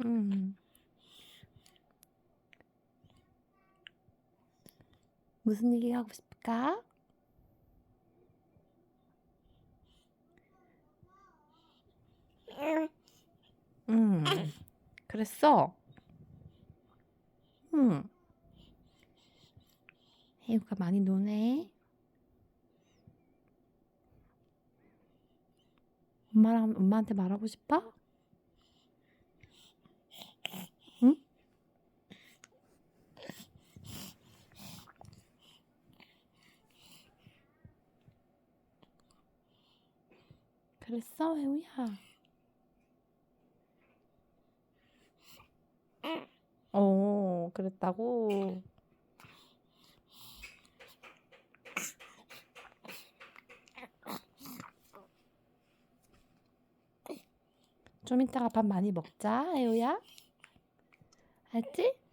음. 무슨 얘기 하고 싶을까? 음. 그랬어? 음. 혜우가 많이 노네. 엄마한테 말하고 싶어? 응? 그랬어, 혜우야? 그랬다고? 좀 이따가 밥 많이 먹자, 혜우야. 알지?